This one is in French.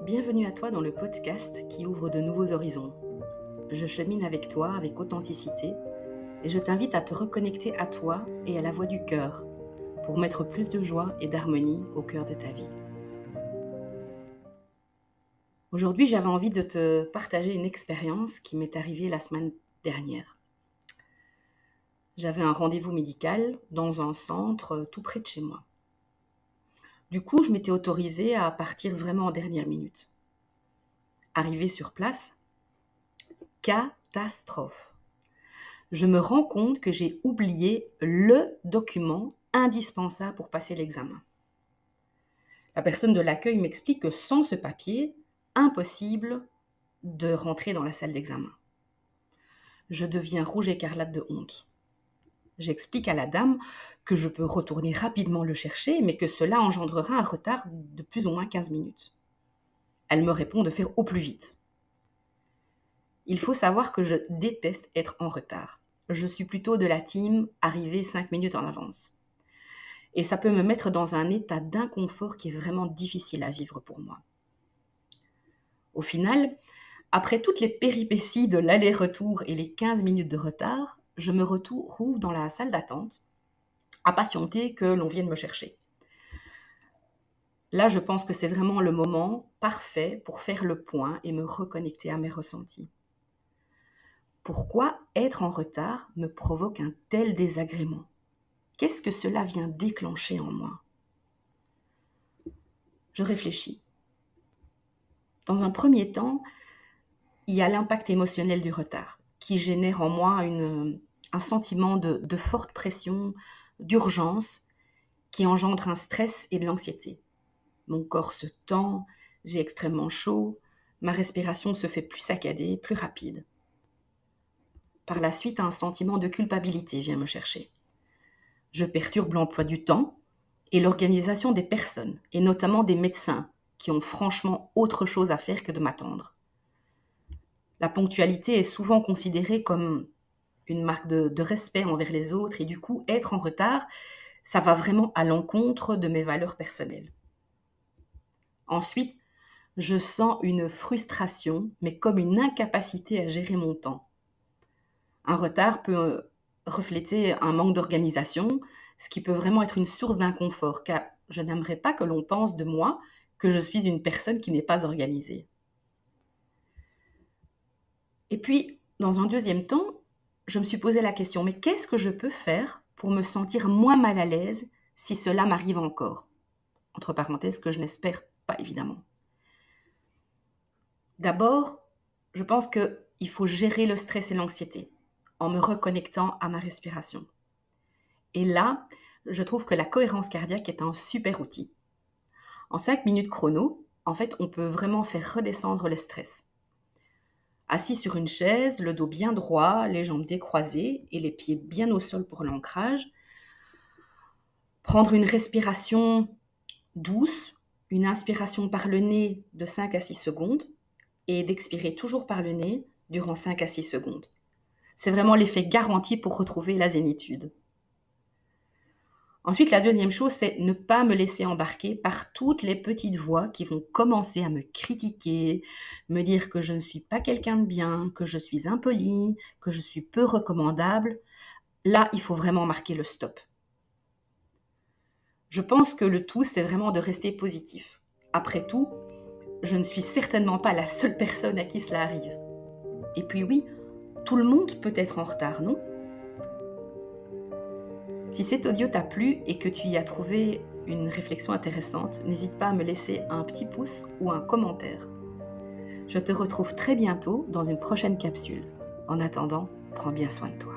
Bienvenue à toi dans le podcast qui ouvre de nouveaux horizons. Je chemine avec toi avec authenticité et je t'invite à te reconnecter à toi et à la voix du cœur pour mettre plus de joie et d'harmonie au cœur de ta vie. Aujourd'hui, j'avais envie de te partager une expérience qui m'est arrivée la semaine dernière. J'avais un rendez-vous médical dans un centre tout près de chez moi. Du coup, je m'étais autorisée à partir vraiment en dernière minute. Arrivée sur place, catastrophe. Je me rends compte que j'ai oublié le document indispensable pour passer l'examen. La personne de l'accueil m'explique que sans ce papier, impossible de rentrer dans la salle d'examen. Je deviens rouge écarlate de honte. J'explique à la dame que je peux retourner rapidement le chercher, mais que cela engendrera un retard de plus ou moins 15 minutes. Elle me répond de faire au plus vite. Il faut savoir que je déteste être en retard. Je suis plutôt de la team arriver 5 minutes en avance. Et ça peut me mettre dans un état d'inconfort qui est vraiment difficile à vivre pour moi. Au final, après toutes les péripéties de l'aller-retour et les 15 minutes de retard, je me retrouve dans la salle d'attente, à patienter que l'on vienne me chercher. Là, je pense que c'est vraiment le moment parfait pour faire le point et me reconnecter à mes ressentis. Pourquoi être en retard me provoque un tel désagrément ? Qu'est-ce que cela vient déclencher en moi ? Je réfléchis. Dans un premier temps, il y a l'impact émotionnel du retard qui génère en moi un sentiment de forte pression, d'urgence, qui engendre un stress et de l'anxiété. Mon corps se tend, j'ai extrêmement chaud, ma respiration se fait plus saccadée, plus rapide. Par la suite, un sentiment de culpabilité vient me chercher. Je perturbe l'emploi du temps et l'organisation des personnes, et notamment des médecins, qui ont franchement autre chose à faire que de m'attendre. La ponctualité est souvent considérée comme une marque de respect envers les autres, et du coup, être en retard, ça va vraiment à l'encontre de mes valeurs personnelles. Ensuite, je sens une frustration, mais comme une incapacité à gérer mon temps. Un retard peut refléter un manque d'organisation, ce qui peut vraiment être une source d'inconfort, car je n'aimerais pas que l'on pense de moi que je suis une personne qui n'est pas organisée. Et puis, dans un deuxième temps, je me suis posé la question, mais qu'est-ce que je peux faire pour me sentir moins mal à l'aise si cela m'arrive encore ? Entre parenthèses, que je n'espère pas évidemment. D'abord, je pense qu'il faut gérer le stress et l'anxiété en me reconnectant à ma respiration. Et là, je trouve que la cohérence cardiaque est un super outil. En 5 minutes chrono, en fait, on peut vraiment faire redescendre le stress. Assis sur une chaise, le dos bien droit, les jambes décroisées et les pieds bien au sol pour l'ancrage. Prendre une respiration douce, une inspiration par le nez de 5 à 6 secondes et d'expirer toujours par le nez durant 5 à 6 secondes. C'est vraiment l'effet garanti pour retrouver la zénitude. Ensuite, la deuxième chose, c'est ne pas me laisser embarquer par toutes les petites voix qui vont commencer à me critiquer, me dire que je ne suis pas quelqu'un de bien, que je suis impolie, que je suis peu recommandable. Là, il faut vraiment marquer le stop. Je pense que le tout, c'est vraiment de rester positif. Après tout, je ne suis certainement pas la seule personne à qui cela arrive. Et puis oui, tout le monde peut être en retard, non ? Si cet audio t'a plu et que tu y as trouvé une réflexion intéressante, n'hésite pas à me laisser un petit pouce ou un commentaire. Je te retrouve très bientôt dans une prochaine capsule. En attendant, prends bien soin de toi.